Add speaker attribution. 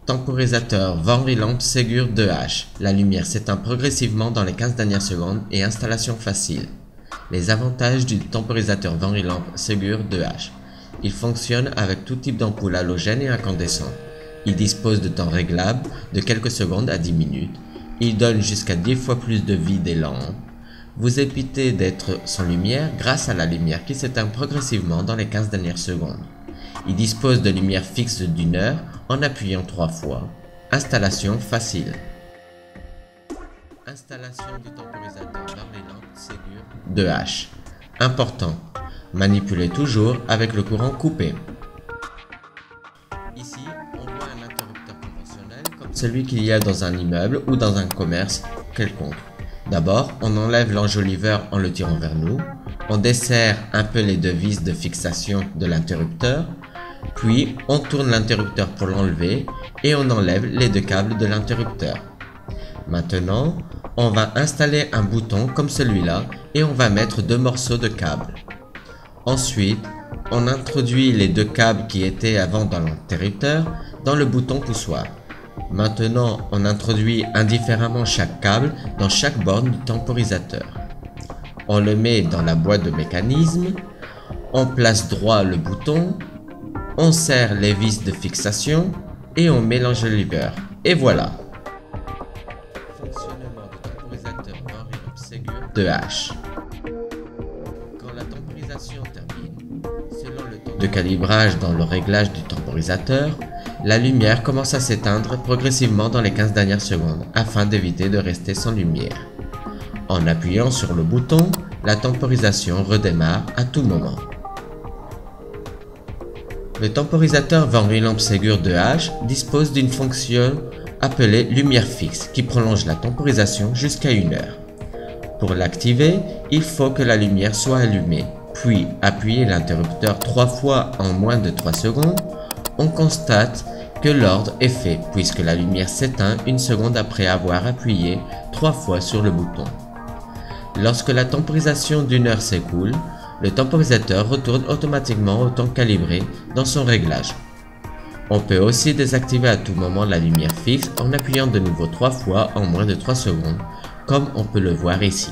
Speaker 1: Temporisateur Vanry-Lampe Ségur 2H. La lumière s'éteint progressivement dans les 15 dernières secondes et installation facile. Les avantages du temporisateur Vanry-Lampe Ségur 2H. Il fonctionne avec tout type d'ampoule halogène et incandescente. Il dispose de temps réglable de quelques secondes à 10 minutes. Il donne jusqu'à 10 fois plus de vie des lampes. Vous évitez d'être sans lumière grâce à la lumière qui s'éteint progressivement dans les 15 dernières secondes. Il dispose de lumière fixe d'1 heure en appuyant 3 fois. Installation facile. Installation du temporisateur Vanry-Lampe Ségur 2H. Important. Manipulez toujours avec le courant coupé. Ici, on voit un interrupteur conventionnel comme celui qu'il y a dans un immeuble ou dans un commerce quelconque. D'abord, on enlève l'enjoliveur en le tirant vers nous. On desserre un peu les deux vis de fixation de l'interrupteur. Puis, on tourne l'interrupteur pour l'enlever et on enlève les deux câbles de l'interrupteur. Maintenant, on va installer un bouton comme celui-là et on va mettre 2 morceaux de câbles. Ensuite, on introduit les 2 câbles qui étaient avant dans l'interrupteur dans le bouton poussoir. Maintenant, on introduit indifféremment chaque câble dans chaque borne du temporisateur. On le met dans la boîte de mécanisme, on place droit le bouton, on serre les vis de fixation et on met l'enjoliveur. Et voilà. Fonctionnement du temporisateur Vanry-Lampe Ségur 2H. Quand la temporisation termine, selon le temps de calibrage dans le réglage du temporisateur, la lumière commence à s'éteindre progressivement dans les 15 dernières secondes afin d'éviter de rester sans lumière. En appuyant sur le bouton, la temporisation redémarre à tout moment. Le temporisateur Vanry-Lampe Ségur 2H dispose d'une fonction appelée lumière fixe qui prolonge la temporisation jusqu'à 1 heure. Pour l'activer, il faut que la lumière soit allumée, puis appuyer l'interrupteur 3 fois en moins de 3 secondes. On constate que l'ordre est fait puisque la lumière s'éteint 1 seconde après avoir appuyé 3 fois sur le bouton. Lorsque la temporisation d'1 heure s'écoule, le temporisateur retourne automatiquement au temps calibré dans son réglage. On peut aussi désactiver à tout moment la lumière fixe en appuyant de nouveau 3 fois en moins de 3 secondes, comme on peut le voir ici.